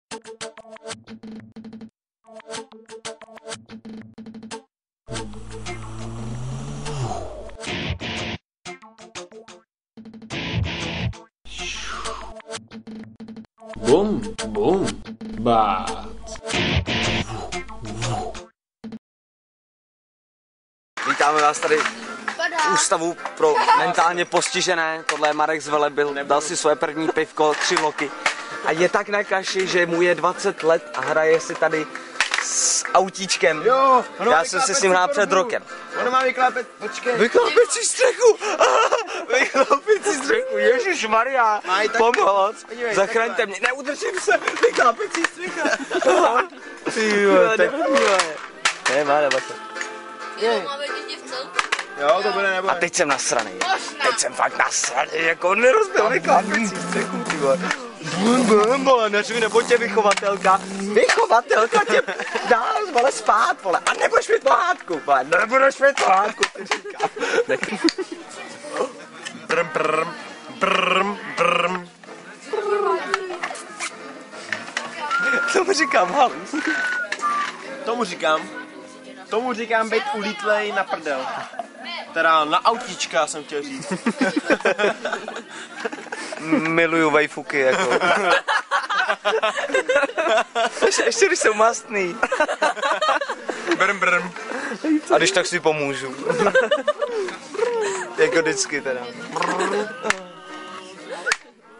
Bum, bum, bát. Vítáme vás tady v Ústavu pro mentálně postižené. Tohle je Marek z Velebil, dal si svoje první pivko, 3 loky. A je tak na kaši, že mu je 20 let a hraje si tady s autíčkem. Jo, já jsem si s ním hrál před rokem. Ono má vyklápět, počkej. Vyklápět si střechu! Vyklápět si střechu, ježišmarja, pomoc, zachraňte mě, neudržím se, vyklápět si střecha. Ty jo, tak nemá debata. Máme děti v celku. Jo, to bude nebo. A teď jsem nasranej. Teď jsem fakt nasranej, jako nerozbil vyklápěcí střechu, ty vole. Vole, neřvi, nebo tě vychovatelka tě dá, vole, spát, vole, a nebudeš mít pohádku, vole, nebudeš mít pohádku, ty říkám. Brm, brm, brm, brm. Tomu říkám halus. Tomu říkám být ulítlej na prdel. Teda na autíčka jsem chtěl říct. Miluju vejfuky, jako. Ještě když jsou mastný. Brm, brm. A když tak si pomůžu. Jako vždycky teda.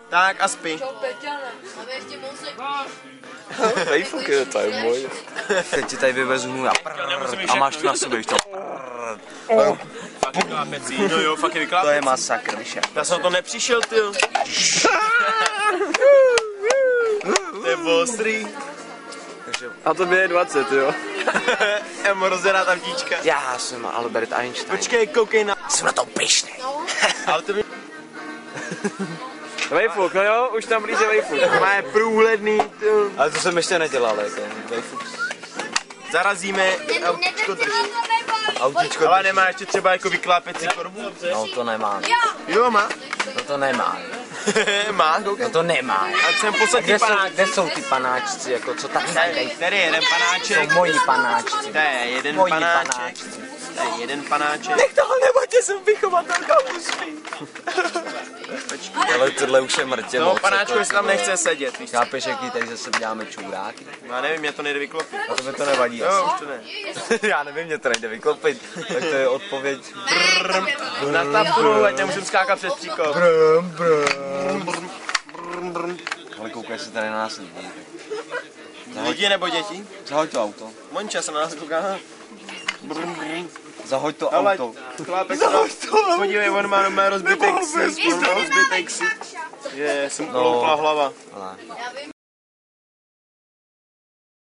Tak a spí. Máme ještě mousek. Vejfuky, to je můj. Teď ti tady vyveznu a máš to na sobě, víš to. Vyklápecí, no jo, fakt je vyklápecí. To je masakr, víš jak. Já jsem na to nepřišel, ty. To je ostrý. A to je 20, jo. Emo rozdělá tam díčka. Já jsem Albert Einstein. Počkej, koukej na... Jsem na to pyšný. Ale to by... Vejfuk, no jo, už tam blíže vejfuk. Má je průhledný, ty. Ale to jsem ještě nedělal, jako vejfuk. Zarazíme, autíčko drží. Autíčko Ale nemá ještě třeba jako vyklápecí korbu? No to nemá. Jo, má. No to nemá. Má, koukej. No to nemá. A jsem posadí panáčky. Kde jsou ty panáčci, jako co tak tady? Tady je jeden panáček. Jsou moji panáčci. To je jeden Moji panáček. panáčci. To je jeden panáček. Nech toho nebojte, jsem vychovatelka musí. Ale tohle už je mrtě Toho moc. panáčku si tam nechce sedět, víš co? Chápeš, jaký tady zase děláme čůráky? Já nevím, mě to nejde vyklopit. A to mi to nevadí. Jo, už to ne. Já nevím, mě to nejde vyklopit. Tak to je odpověď. Na tapku, ať nemusím skákat přes příkop. Ale koukej se tady na nás lidi. Lidi nebo děti? Zahoď to auto. Monča se na nás kouká. Zahoď to Ale auto. chlápek, podívej, on má rozbitek síť. Je, jsem uloupla hlava. Ale.